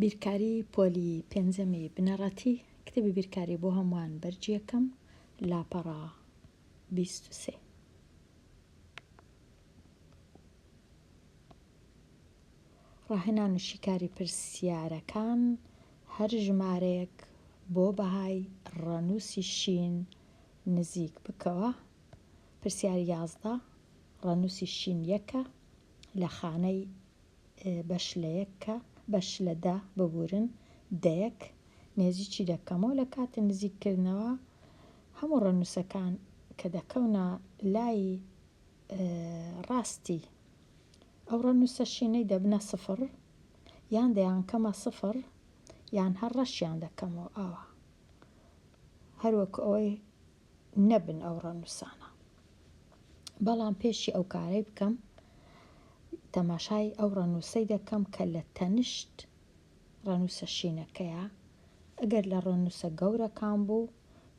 بیرکاری پۆلی پێنجەمی بنەڕەتی کتێبی بیرکاری بۆ هەمووان بەرجی یەکەم لاپەڕە 23. ڕاهێنان و شیکاری پرسیارەکان هەر ژمارەیەک بۆ بەهای ڕەنووسی شین نزیک بکەوە. پرسیاری 11 ڕەنووسی شین یەکە لە خانەی بەش لە 10 ببورن دەیەک نێزییکی دەکەمەوە لە کاتە نزیککردنەوە هەموو ڕەنووسەکان کە دەکەونە لای ڕاستی ئەو ڕەنووسە شینەی دەبنە 0 یان دەیانکەمە 0 یان هەر ڕەشیان دەکەمەوە ئاوە هەروەکو ئەوەی نەبن ئەو ڕەنووسانە. بەڵام پێشی ئەو کارەی بکەم تەماشای ئەو ڕەنووسەی دەکەم کە لە تەنشت ڕەنووسە شینەکەیە. ئەگەر لە ڕەنووسە گەورەکان بوو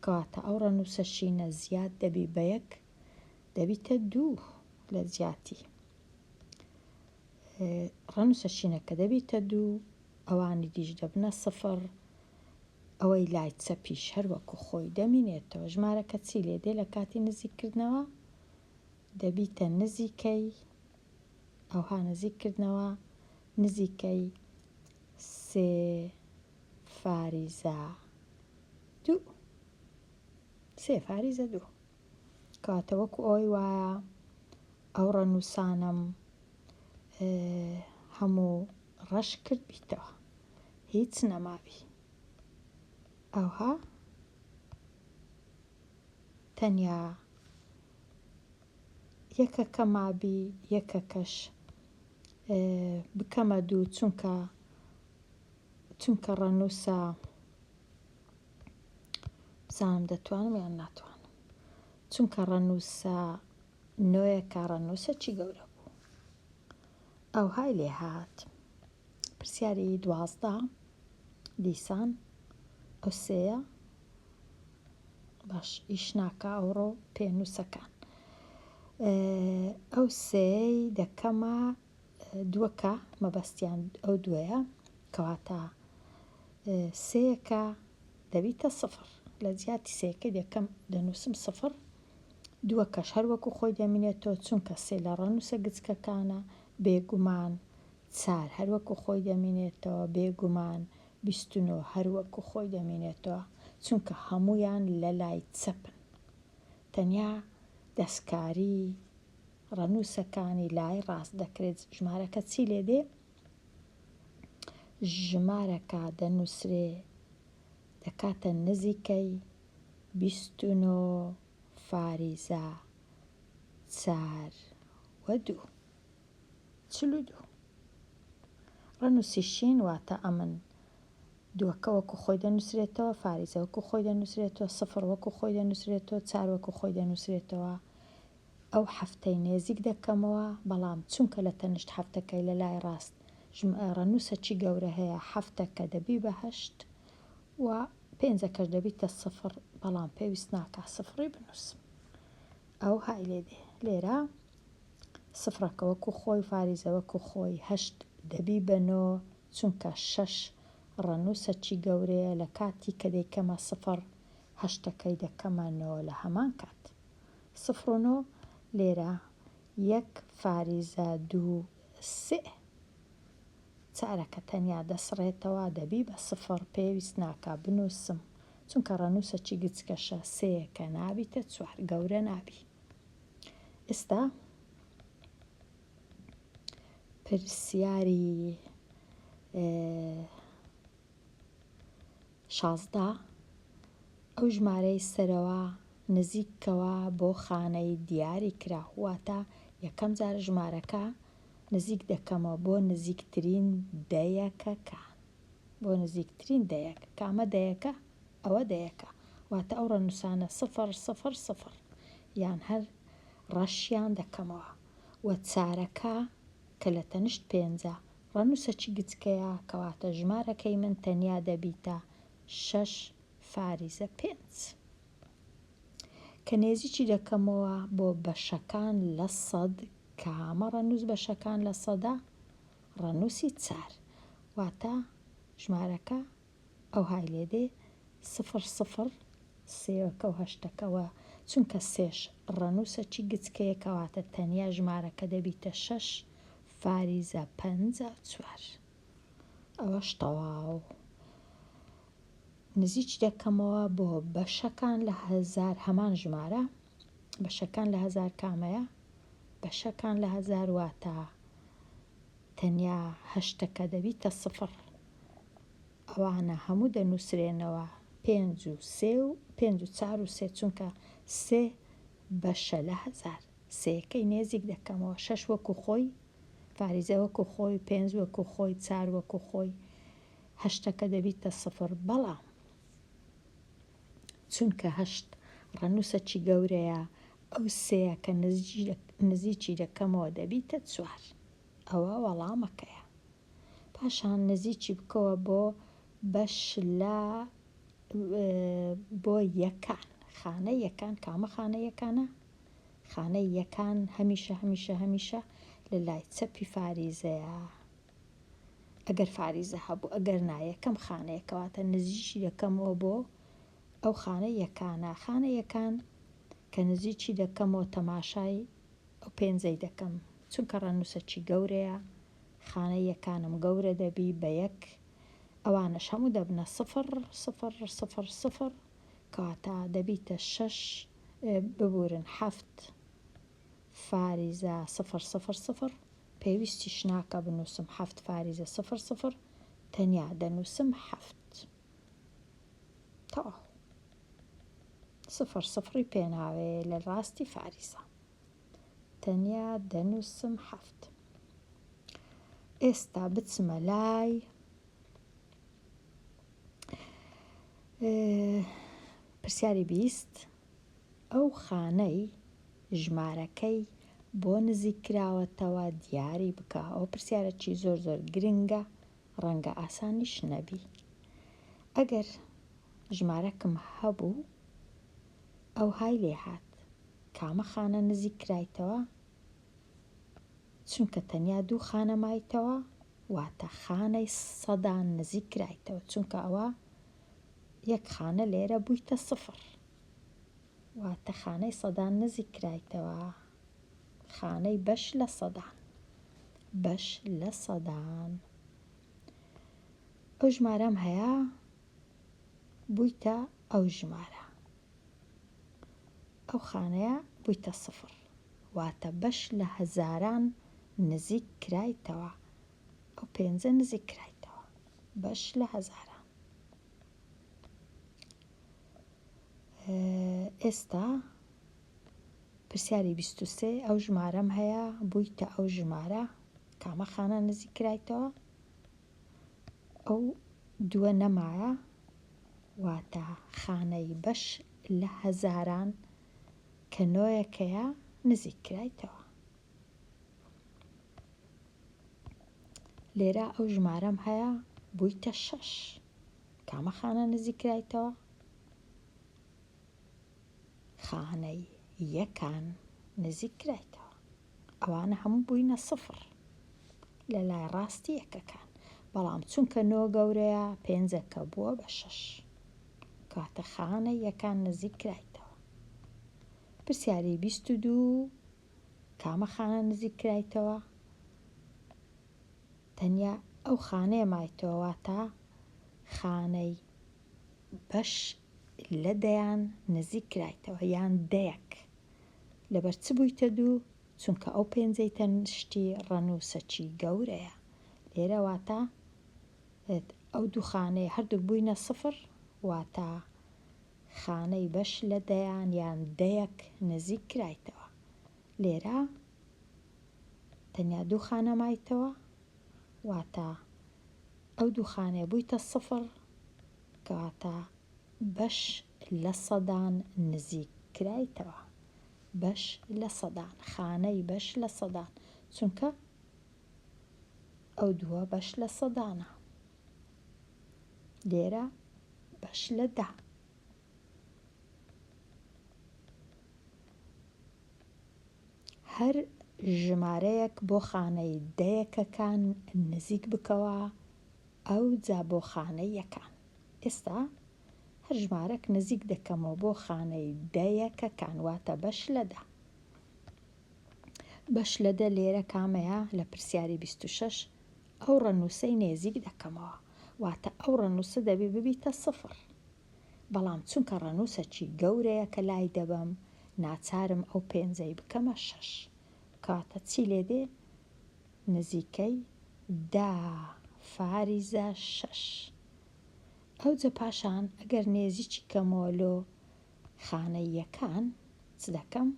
کەواتە ئەو ڕەنووسە شینە زیاد دەبی بە 1 دەبیتە 2 لە زیاتی. ڕەنووسە شینەکە دەبیتە 2 ئەوانی دیش دەبنە 0 ئەوەی لای چەپیش هەروەکو خۆی دەمینێتەوە. ژمارەکە چی لێ دێ لە کاتی نزیککردنەوە دەبیتە نزیکەی ئەوها نزیککردنەوە نزیکەی 3 فاریزە 2 3 فاریزە 2 کەواتە وەکو ئەوەی وایە ئەو ڕەنووسانم هەموو ڕەش کرد بیتەوە هیچ نەمابی. ئەوها تەنیا یەکەکە مابی یەکەکەش بکەمە 2 چونکە ڕەنووسە بزانم دەتوانم یان ناتوانم چونکە ڕەنووسە نۆیەکە ڕەنووسە چی گەورە بوو. ئەوهای لێ هات. پرسیاری 12 دیسان ئەو سێیە باش ئیش ناکە ئەوڕۆ پێنووسەکان ئەو سێی دەکەمە 2کە مەبەستیان ئەو دوێە کەواتە سێیەکە دەبیتە 0 لە زیاتی سێەکەی دەکەم دەنووسم 0 2کەش هەروەکو خۆی دەمینێتەوە چونکە سێ لە ڕەنووسە گچکەکانە بێگومان 4 هەروەکو خۆی دەمینێتەوە بێگومان 29 هەروەکو خۆی دەمینێتەوە چونکە هەمویان لە لای چەپن. تەنیا دەستکاری ڕەنووسەکانی لای ڕاست دەکرێت. ژمارەکە چی لێ دێ ژمارەکە دەنووسرێ دەکاتە نزیکەی 29 فاریزە 4 و 2 42. ڕەنووسی شین واتە ئەمن 2کە وەکو خۆی دەنووسرێتەوە فاریزە وەکو خۆی دەنووسرێتەوە 0 وەکو خۆی دەنووسرێتەوە 4 وەکو خۆی دەنووسرێتەوە. ئەو هەفتەی نێزیک دەکەمەوە بەڵام چونکە لە تەنشت هەفتەکەی لە لای ڕاست ڕەنووسە چی گەورە هەیە هەفتەکە دەبی بە 8 و 5کەش دەبیتە 0 بەڵام پێویست ناکە 0 بنووسم. ئەو های لێ دێ لێرە 0کە وەکو خۆی فاریزە وەکو خۆی 8 دەبی بە 9 چونکە 6 ڕەنووسە چی گەورەیە لە کاتی کە دەیکەمە 0 8کەی دەکەمە 9 لە هەمان کات 0 و 9 لێرە 1 فاریزە 2 3 4کە تەنیا دەسڕێتەوە دەبی بە 0 پێویست ناکە بنووسم چونکە ڕەنووسە چی گچکەشە 3کە نابیتە 4 گەورە نابی. ئێستا پرسیاری 16 ئەو ژمارەی سەرەوە نزیکەوە بۆ خانەی دیاری کرا واتە یەکەم جار ژمارەکە نزیک دەکەمەوە بۆ نزیکترین دەیەکەکان بۆ نزیکترین دەیەک کامە دەیەکە ئەوە دەیەکە واتە ئەو ڕەنووسانە 0 0 0 یان هەر ڕەشیان دەکەمەوە و 4کە کە لە تەنشت 5 ڕەنووسە چی گچکەیە کەواتە ژمارەکەی من تەنیا دەبیتە 6 فاریزە 5 کە نێزییکی دەکەمەوە بۆ بەشەکان لە 100 کامە ڕەنووس بەشەکان لە 100 ڕەنووسی 4 واتە ژمارەکە ئەو های لێدێ 00 سێوەکە و هەشتەکەەوە چونکە سێش ڕەنووسە چی گچکەیە کەواتە تەنیا ژمارەکە دەبیتە 6 فاریزە 54 ئەوەش تەواو. نزیک دەکەمەوە بۆ بەشەکان لە هەزار هەمان ژمارە بەشەکان لە هەزار کامەیە بەشەکان لە هەزار واتە تەنیا هەشتەکە دەبیتە 0 ئەوانە هەموو دەنووسرێنەوە 5 و 3 و 5 و 4 و 3 چونکە 3 بەشە لە هەزار سێەکەی نێزیک دەکەمەوە 6 وەکو خۆی فاریزە وەکو خۆی 5 وەکو خۆی 4 وەکو خۆی هەشتەکە دەبیتە 0 بەڵام چونکە هەشت ڕەنووسە چی گەورەیە ئەو سەیە کە نزیکی دەکەمەوە دەبیتە 4 ئەوە وەڵامەکەیە. پاشان نزیکی بکەوە بۆ بەش لە بۆ یەکان خانە یەکان کامە خانە یەکانە خانەی یەکان هەمیشە لە لای چەپی فاریزەیە ئەگەر فاریزە هەبوو ئەگەر نایەکەم خانەیەکەواتە نزیکی دەکەمەوە بۆ ئەو خانە یەکانە خانە یەکان کە نزیکی دەکەمەوە تەماشای ئەو پێنجەی دەکەم چونکە ڕەنووسەکی گەورەیە خانە یەکانم گەورە دەبی بە یەک ئەوانەش هەموو دەبنە 0 کەواتە دەبیتە 6 ببورن 7 فاریزە 0 پێویستیش ناکە بنووسم 7 فاریزە 0 تەنیا دەنووسم 7 تەواو 0 پێناوێ لە ڕاستی فاریزە تەنیا دەنووسم 7. ئێستا بچمە لای پرسیاری 20 ئەو خانەی ژمارەکەی بۆ نزیک کراوەتەوە دیاری بکە. ئەو پرسیارەکی زۆر گرنگە ڕەنگە ئاسانیش نەبی. ئەگەر ژمارەکەم هەبوو ئەو های لێ هات کامە خانە نزیک کرایتەوە چونکە تەنیا 2 خانە مایتەوە واتە خانەی سەدان نزیک کرایتەوە چونکە ئەوە یەک خانە لێرە بوویتە 0 واتە خانەی سەدان نزیک کرایتەوە خانەی بەش لە سەدان ئەو ژمارەم هەیە بوویتە ئەو ژمارە ئەو خانەیە بوویتە 0 واتە بەش لە هەزاران نزیک کرایتەوە ئەو پێنجە نزیک کرایتەوە بەش لە هەزاران. ئێستا پرسیاری 23 ئەو ژمارەم هەیە بوویتە ئەو ژمارە کامە خانە نزیک کرایتەوە ئەو دووە نەمایە واتە خانەی بەش لە هەزاران کە نۆیەکەیە نزیک کرایتەوە. لێرە ئەو ژمارەم هەیە بوویتە 6 کامە خانە نزیک کرایتەوە خانەی یەکان نزیک کرایتەوە ئەوانە هەموو بووینە 0 لە لای ڕاستی یەکەکان بەڵام چونکە نۆ گەورەیە پێنجەکە بووە بە 6 کاتە خانە یەکان نزیک کرایتەوە. پرسیاری 22 کامە خانە نزیک کرایتەوە تەنیا ئەو خانەیە مایتەوە واتە خانەی بەش لە دەیان نزیک کرایتەوە یان دەیەک لەبەر چ بوویتە 2 چونکە ئەو پێنجەی تەنشتی ڕەنووسەکی گەورەیە لێرە واتە ئەو دوو خانەی هەردوو بووینە 0 واتە خانەی بەش لە دەیان یان دەیەک نزیک کرایتەوە لێرە تەنیا 2 خانە مایتەوە واتە ئەو دوو خانەیە بوویتە 0 کەواتە بەش لە سەدان نزیک کرایتەوە بەش لە سەدان خانەی بەش لە سەدان چونکە ئەو دووە بەش لە سەدانە لێرە بەش لە 10 هەر ژمارەیەک بۆ خانەی دەیەکەکان نزیک بکەوە ئەو جا بۆ خانەی یەکان. ئێستا هەر ژمارەك نزیک دەکەمەوە بۆ خانەی دەیەکەکان، واتە بەش لە دە. بەش لە دە لێرە کامەیە لە پرسیاری 26 ئەو ڕەنووسەی نێزیک دەکەمەوە، واتە ئەو ڕەنووسە دەبێ ببیتە 0. بەڵام چونکە ڕەنووسەکی گەورەیە کە لای دەبەم، ناچارم ئەو پێنجەی بکەمە 6. کاتە چی لێ دێ؟ نزیکەی 10^6. ئەو جە پاشان ئەگەر نێزیکی کەمەوە لۆ خانەی یەکان چ دەکەم؟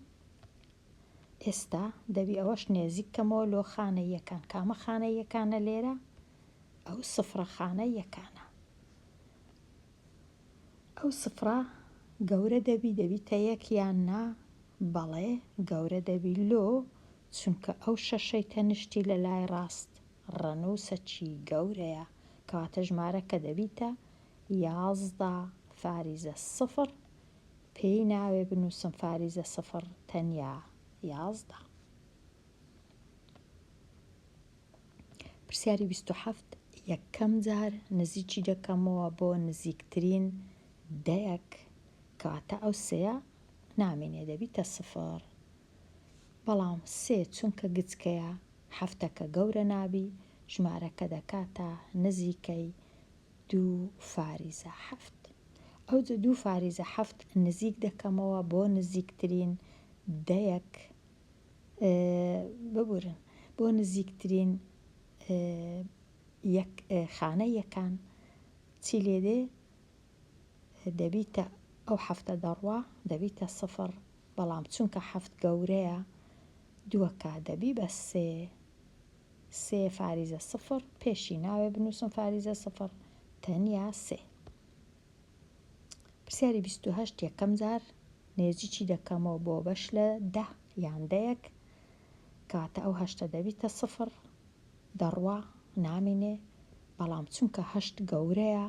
ئێستا دەبی ئەوەش نێزیک کەمەوە لۆ خانەی یەکان. کامە خانەی یەکانە لێرە؟ ئەو 0 خانەی یەکانە. ئەو 0 گەورە دەبیتە 1 یان نا؟ بەڵێ گەورە دەبی لۆ، چونکە ئەو 6ەی تەنیشتی لە لای ڕاست ڕەنووسەکی گەورەیە، کەواتە ژمارەکە دەبیتە 11^0. پێی ناوێ بنووسم فاریزە 0 تەنیا 11. پرسیاری 27 یەکەم جار نزیکی دەکەمەوە بۆ نزیکترین دەیەک، کەواتە ئەو سێە نامێنێ دەبیتە 0. بەڵام سێ چونکە گچکەیە هەفتەکە گەورە نابی، ژمارەکە دەکاتە نزیکەی 2^7. ئەو 2^7 نزیک دەکەمەوە بۆ نزیکترین دەیەک، ببورن بۆ نزیکترین خانەی یەکان. چی لێ دێ؟ دەبیتە ئەو هەفتە دەڕوا دەبیتە 0. بەڵام چونکە هەفت گەورەیە، دووەکە دەبی بە 3^0. پێشی ناوێ بنووسم فاریزە 0 تەنیا 3. پرسیاری 28 یەکەم جار نێزیکی دەکەمەوە بۆ بەش لە 10 یان دەیەک، کاتە ئەو 8 دەبیتە 0. دەڕوا نامێنێ، بەڵام چونکە 8 گەورەیە،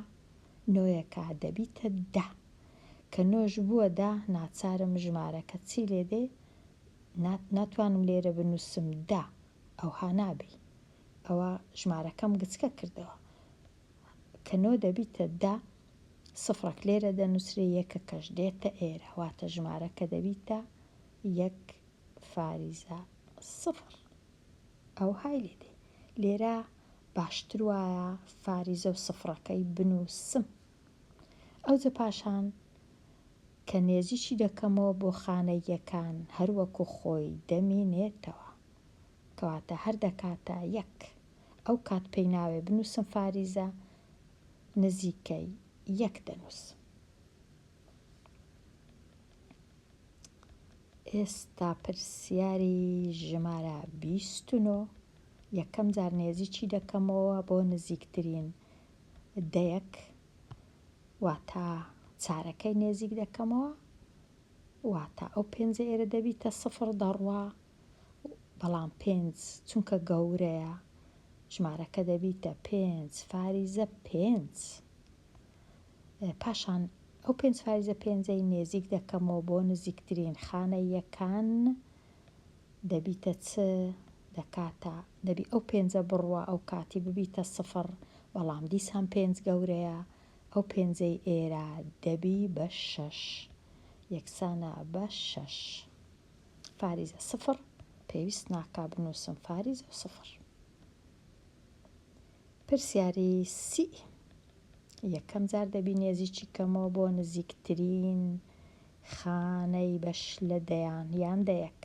نۆیەکە دەبیتە 10. کە نۆژ بووە 10 ناچارم ژمارەکە چی لێ دێ؟ ناتوانم لێرە بنووسم 10، ئەوها نابی، ئەوە ژمارەکەم گچکە کردەوە. کە نۆ دەبیتە 10، 0 لێرە دەنووسرێ، یەکەکەش دێتە ئێرە، واتە ژمارەکە دەبیتە 1^0. ئەو های لێ دێ. لێرە باشتر وایە فاریزە و 0ەکەی بنووسم. ئەو جە پاشان کە نێزیشی دەکەمەوە بۆ خانەی یەکان، هەروەکو خۆی دەمێنێتەوە، کەواتە هەر دەکاتە 1. ئەو کات پێی ناوێ بنووسم فاریزە، نزیکەی 1 دەنووسم. ئێستا پرسیاری ژمارە 29 یەکەم جار نێزیکی دەکەمەوە بۆ نزیکترین دەیەک، واتە چارەکەی نێزیک دەکەمەوە، واتە ئەو پێنجە ئێرە دەبیتە 0 دەڕوا، بەڵام 5 چونکە گەورەیە ژمارەکە دەبیتە 5^5. پاشان ئەو 5^5 نێزیک دەکەمەوە بۆ نزیکترین خانەی یەکان، دەبیتە چ؟ دەکاتە دەبی ئەو 5 بڕوە ئەو کاتی ببیتە 0، بەڵام دیسان 5 گەورەیە، ئەو 5ەی ئێرە دەبی بە 6، یەکسانە بە 6. فاریزە 0 پێویست ناکا بنووسم فاریزە 0. پرسیاری 30 یەکەم جار دەبی نێزیکی کەمەوە بۆ نزیکترین خانەی بەش لە دەیان یان دەیەک.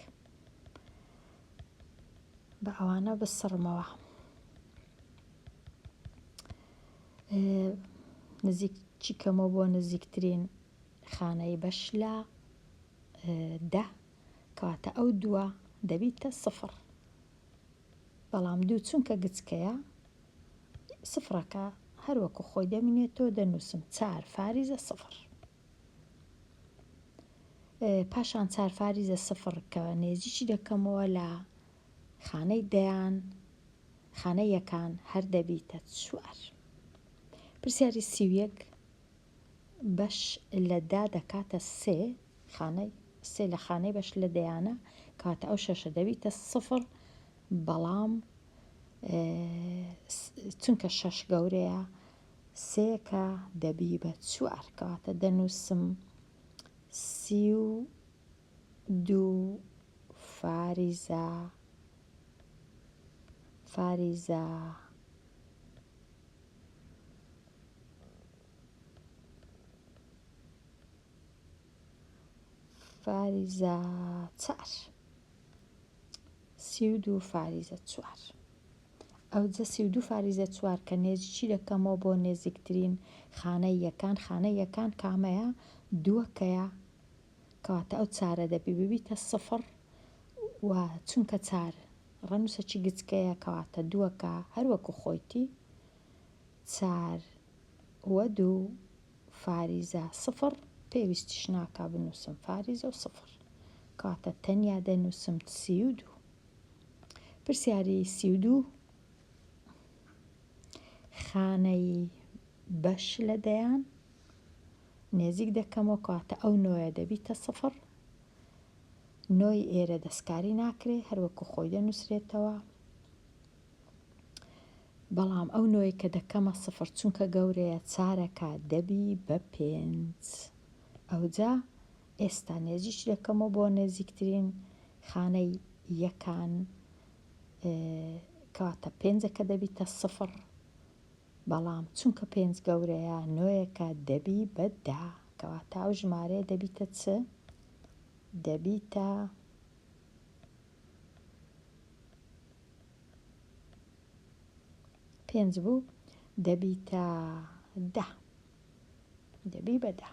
بە ئەوانە بسڕمەوە. نزیکی کەمەوە بۆ نزیکترین خانەی بەش لە 10، کەواتە ئەو 2 دەبیتە 0. بەڵام 2 چونکە گچکەیە، 0ەکە هەروەکو خۆی دەمێنێتەوە، دەنووسم 4 فاریزە 0. پاشان 4 فاریزە 0 کە نێزیکی دەکەمەوە لە خانەی دەیان، خانەی یەکان، هەر دەبیتە 4. پرسیاری 31 بەش لە 10 دەکاتە 3 لە خانەی بەش لە دەیانە، کاتە ئەو 6 دەبیتە 0، بەڵام چونکە 6 گەورەیە سێکە دەبی بە 4 کەواتە دەنووسم 32 فاریزە چار 32 فاریزە 4 ئەوجە 32 فاریزە 4 کە نێزیی دەکەمەوە بۆ نێزیکترین خانەی یەکان کامەیە دووەکەیە کەواتە ئەو چارە دەبی ببیتە سفر و چونکە چار ڕەنووسەکی گچکەیە کەواتە دووەکە هەروەکو خۆیتی 4 و 2 فاریزە سفر پێویستیش ناکا بنووسم فاریزە و سفر کەواتە تەنیا دەنووسم 32 پرسیاری 32 خانەی بەش لە دەیان نێزیک دەکەمەوە کەواتە ئەو نۆیە دەبیتە سفر نۆی ئێرە دەستکاری ناکرێ هەروەکو خۆی دەنووسرێتەوە بەڵام ئەو نۆی کە دەکەمە سفر چونکە گەورەیە چارەکە دەبی بە 5 ئەوجا ئێستا نێزیش دەکەمەوە بۆ نێزیکترین خانەی یەکان کەواتە 5ەکە دەبیتە سفر بەڵام چونکە 5 گەورەیە نۆیەکە دەبی بە 10 کەواتە ئەو ژمارەیە دەبیتە چ؟ دەبیتە 5 بوو دەبیتە 10 دەبی بە 10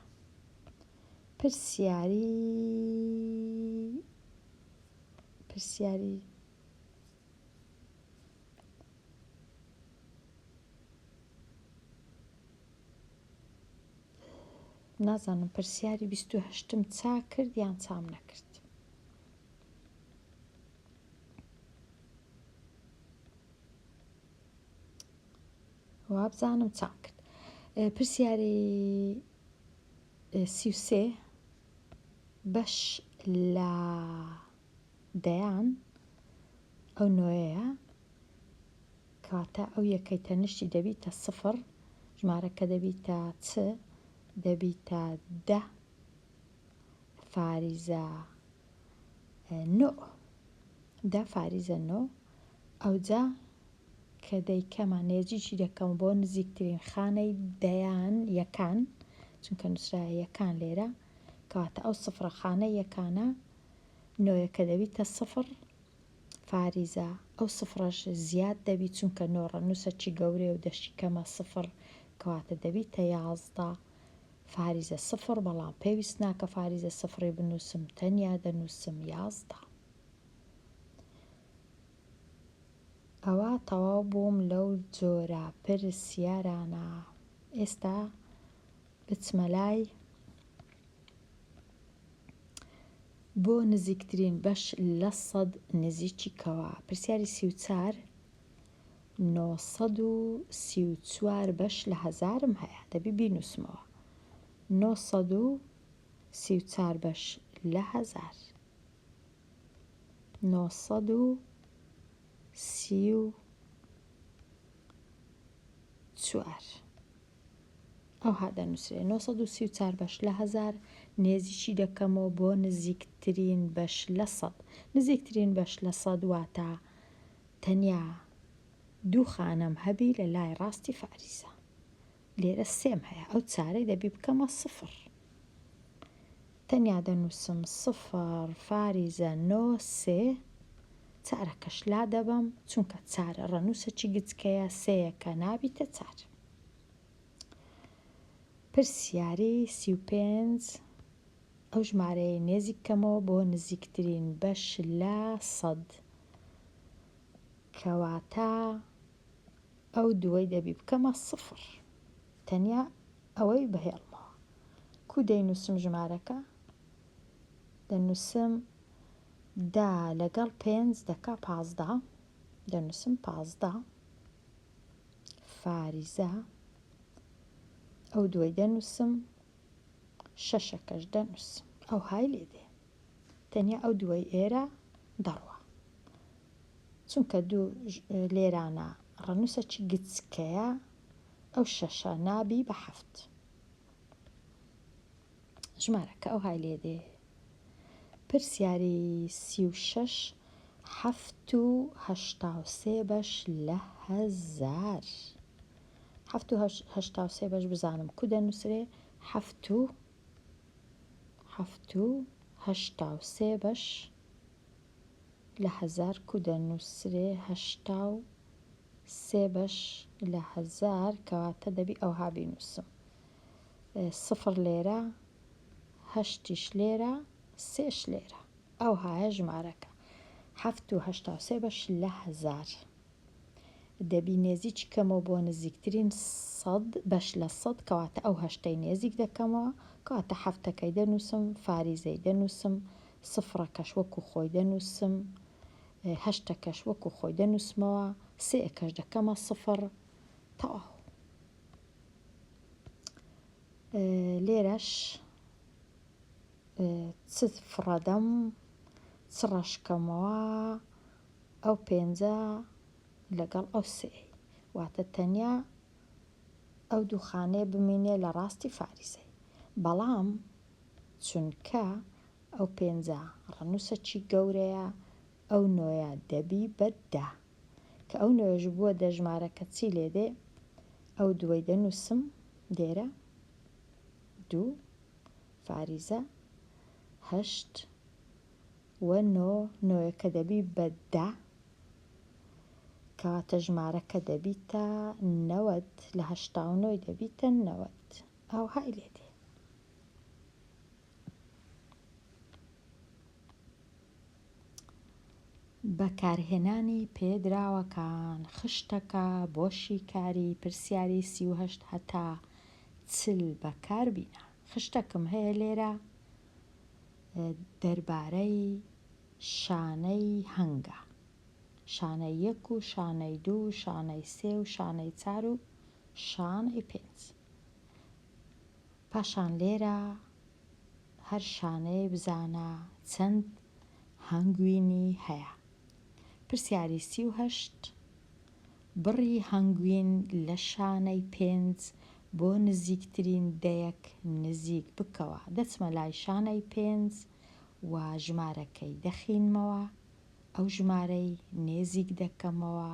پرسیاری نازانم پرسیاری 28م چا کرد یان چام نەکرد وابزانم چام کرد پرسیاری 33 بەش لە دەیان ئەو نۆیەیە کەواتە ئەو یەکەی تەنیشتی دەبیتە سفر ژمارەکە دەبیتە چ دەبیتە 10 فاریزە 9 ئەوجا کە دەیکەمە نێزیی دەکەم بۆ نزیکترین خانەی دەیان یەکان چونکە نووسرایە یەکان لێرە کەواتە ئەو سفرە خانەی یەکانە نۆیەکە دەبیتە سفر فاریزە ئەو سفرەش زیاد دەبی چونکە نۆ ڕەنووسەکی گەورەیە و دەشی کەمە سفر کەواتە دەبیتە 11 فاریزە سفر بەڵام پێویست ناکە فاریزە سفری بنووسم تەنیا دەنووسم 11 ئەوە تەواو بووم لەو جۆرە پرسیارانە ئێستا بچمە لای بۆ نزیکترین بەش لە 100 نزیکیکەوە پرسیاری 34 934 بەش لە هەزارم هەیە دەبی بینووسمەوە 934 بەش لە هەزار 934 ئەو هادەنووسێ 934 بەش لە هەزار نێزیشی دەکەمەوە بۆ نزیکترین بەش لە 100 نزیکترین بەش لە 100 واتە تەنیا دوو خانەم هەبی لە لای ڕاستی فاریزە لێرە سێم هەیە ئەو چارەی دەبی بکەمە سفر تەنیا دەنووسم سفر فاریزە 9 3 چارەکەش لا دەبەم چونکە چارە ڕەنووسەکی گچکەیە سەیەکە نابیتە چار پرسیاری 35 ئەو ژمارەیە نێزیکەمەوە بۆ نزیکترین بەش لە 100 کەواتە ئەو دووەی دەبی بکەمە سفر تەنیا ئەوەی بەهێڵمەوە کو دەینووسم ژمارەکە دەنووسم 10 لەگەڵ 5 دەکا 15 دەنووسم 15 فاریزە ئەو دووەی دەنووسم شەشەکەش دەنووسم ئەو های لێ دێ تەنیا ئەو دووەی ئێرە دەڕوە چونکە دوو لێرانە ڕەنووسەکی گچکەیە ئەو شەشە نابی بە 7 ژمارەکە ئەو های لێدێ پرسیاری 36 783 بەش لە 1000 783 بەش بزانم کو دەنووسرێ 783 بەش لە 1000 کو دەنووسرێ 83 بەش لە 1000 کەواتە دەبی ئەوها بینووسم سفر لێرە هەشتیش لێرە سێش لێرە ئەو هایە ژمارەکە 783 بەش لە 1000 دەبی نێزیی کەمەوە بۆ نزیکترین 100 بەش لە 100 کەواتە ئەو هەشتەی نێزیک دەکەمەوە کەواتە هەفتەکەی دەنووسم فاریزەی دەنووسم سفرەکەش وەکو خۆی دەنووسم هەشتەکەش وەکو خۆی دەنووسمەوە سێەکەش دەکەمە سفر تەواو لێرەش چ فڕەدەم چ ڕەشکەمەوە ئەو 5 لەگەڵ ئەو سێ واتە تەنیا ئەو دووخانەیە بمینێ لە ڕاستی فاریزەی بەڵام چونکە ئەو 5 ڕەنووسەکی گەورەیە ئەو نۆیە دەبی بەددا کە ئەو نۆیەش بووە دەژمارەکە چی لێدێ ئەو دووەی دەنووسم لێرە 2 فاریزە 8 و 9 کە دەبی بەددا کەواتە ژمارەکە دەبیتە 90 لە 89 دەبیتە 90 ئەو های لێدێ بەکارهێنانی پێدراوەکان خشتەکە بۆ شیکاری پرسیاری 38 هەتا 40 بەکاربینە خشتەکەم هەیە لێرە دەربارەی شانەی هەنگە شانەی 1 و شانەی 2 شانەی 3 و شانەی 4 و شانەی 5 پاشان لێرە هەر شانەیە بزانە چەند هەنگوینی هەیە پرسیاری 38 بڕی هەنگوین لە شانەی 5 بۆ نزیکترین دەیەک نزیک بکەوە دەچمە لای شانەی 5 و ژمارەکەی دەخینمەوە ئەو ژمارەی نێزیک دەکەمەوە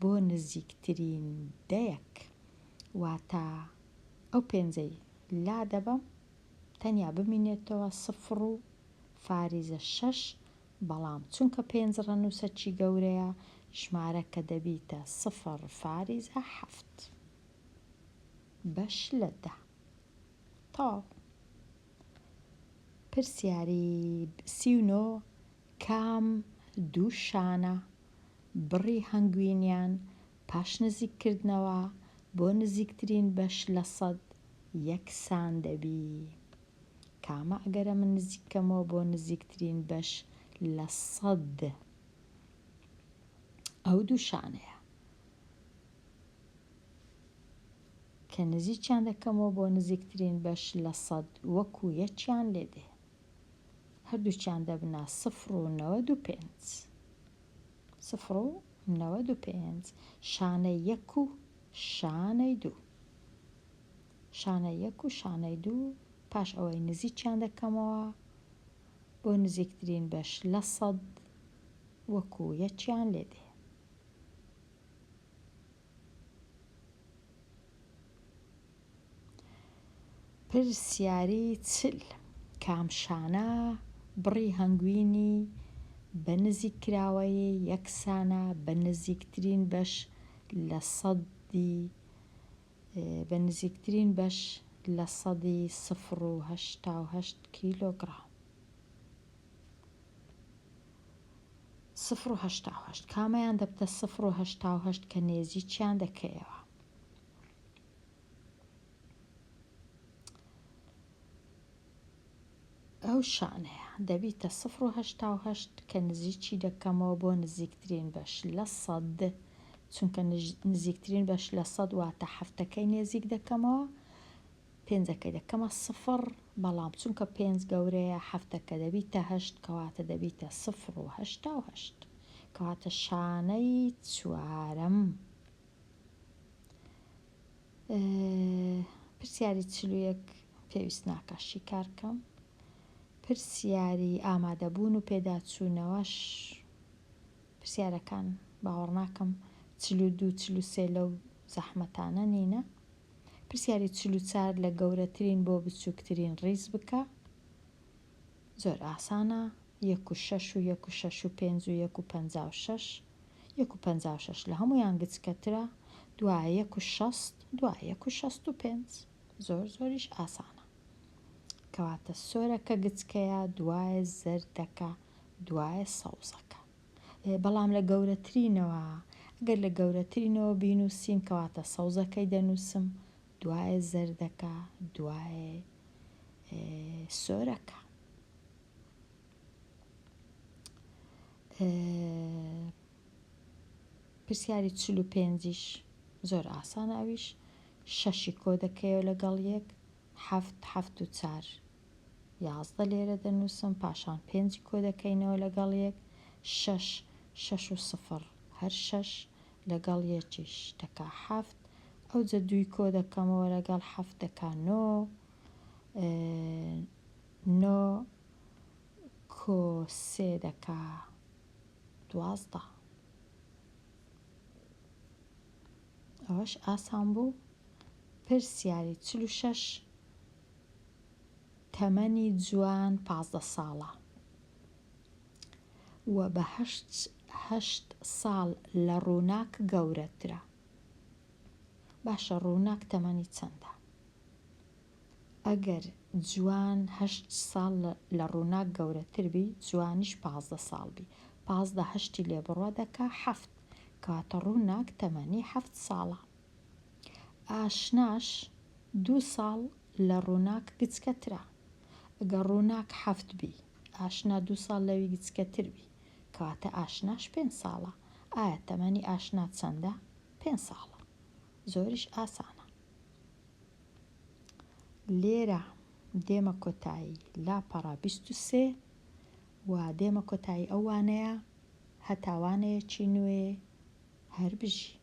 بۆ نزیکترین دەیەک واتە ئەو 5ەی لا دەبەم تەنیا بمینێتەوە سفر و فاریزە 6 بەڵام چونکە 5 ڕەنووسەکی گەورەیە ژمارەکە دەبیتە سفر فاریزە 7 بەش لە 10 تەواو پرسیاری 39 کام دوو شانە بڕی هەنگوینیان پاش نزیککردنەوە بۆ نزیکترین بەش لە 100 یەکسان دەبی کامە ئەگەرە من نزیکەمەوە بۆ نزیکترین بەش لە 100 ئەو دوو شانەیە کە نزیکیان دەکەمەوە بۆ نزیکترین بەش لە 100 وەکو یەکیان لێدێ هەردووچیان دەبنە 0.95 0.95 شانەی 1 و شانەی 2 شانەی 1 و شانەی 2 پاش ئەوەی نزیکیان دەکەمەوە بۆ نزیکترین بەش لە 100 وەکو یەکیان لێدێ پرسیاری 40 کامشانە بڕی هەنگوینی بە نزیککراوەی یەکسانە بە نزیکترین بەش لە 100 بە نزیکترین بەش لە 0.88 کیلۆگرام 0.88 کامەیان دەبتە 0.88 کە نێزیکیان دەکەیەوە ئەو شانەیە دەبیتە 0.88 کە نزیکی دەکەمەوە بۆ نزیکترین بەش لە 100 چونکە نزیکترین بەش لە 100 واتە هەفتەکەی نێزیک دەکەمەوە 5ەکەی دەکەمە 0 بەڵام چونکە 5 گەورەیە هەفتەکە دەبیتە 8 کەواتە دەبیتە 0.88 کەواتە شانەی چوارەم. پرسیاری 41 پێویست ناکە شیکار بکەم. پرسیاری ئامادەبوون و پێداچوونەوەش پرسیارەکان باوەڕ ناکەم 42 43 لەو زەحمەتانە نینە. پرسیاری 44 لە گەورەترین بۆ بچووکترین ڕیز بکە. زۆر ئاسانە. 1 و 6 و 1 و 6 و 5 و 1 و 56 1 و 56 لە هەمویان گچکەترە. دوایە 1 و 60 دوایە 1 و 65 زۆریش ئاسانە. کەواتە سۆرەکە گچکەیە، دوایە زەردەکە، دوایە سەوزەکە. بەڵام لە گەورەترینەوە ئەگەر لە گەورەترینەوە بینووسین کەواتە سەوزەکەی دەنووسم، دوایە زەردەکە، دوایە سۆرەکە. پرسیاری 45ش زۆر ئاسان ئەویش. 6 کۆ دەکەیەوە لەگەڵ 1 7 7 و 4 11 لێرە دەنووسم. پاشان 5 کۆ دەکەینەوە لەگەڵ 1 6 6 و 0 هەر 6 لەگەڵ 1ش دەکا 7. ئەو جە 2 کۆ دەکەمەوە لەگەڵ 7 دەکا 9 9 کۆ 3 دەکا 12. ئەوەش ئاسان بوو. پرسیاری 46 تەمەنی جوان 15 ساڵە و بە 8 ساڵ لە ڕووناک گەورەترە. باشە ڕووناک تەمەنی چەندە؟ ئەگەر جوان 8 ساڵ لە ڕووناک گەورەتر بی، جوانیش 15 ساڵ بی، 15 هەشتی لێ بڕوە دەکا 7. کەواتە ڕووناک تەمەنی 7 ساڵە. ئاشناش 2 ساڵ لە ڕووناک گچکەترە. ئەگەر ڕووناک 7 بی، ئاشنا 2 ساڵ لەوی گچکەتر بی، کەواتە ئاشناش 5 ساڵە. ئایا تەمەنی ئاشنا چەندە؟ 5 ساڵە. زۆریش ئاسانە. لێرە دێمە کۆتایی لاپەڕە 23 و دێمە کۆتایی ئەوانەیە هەتاوانەیەکی نوێ هەر بژی.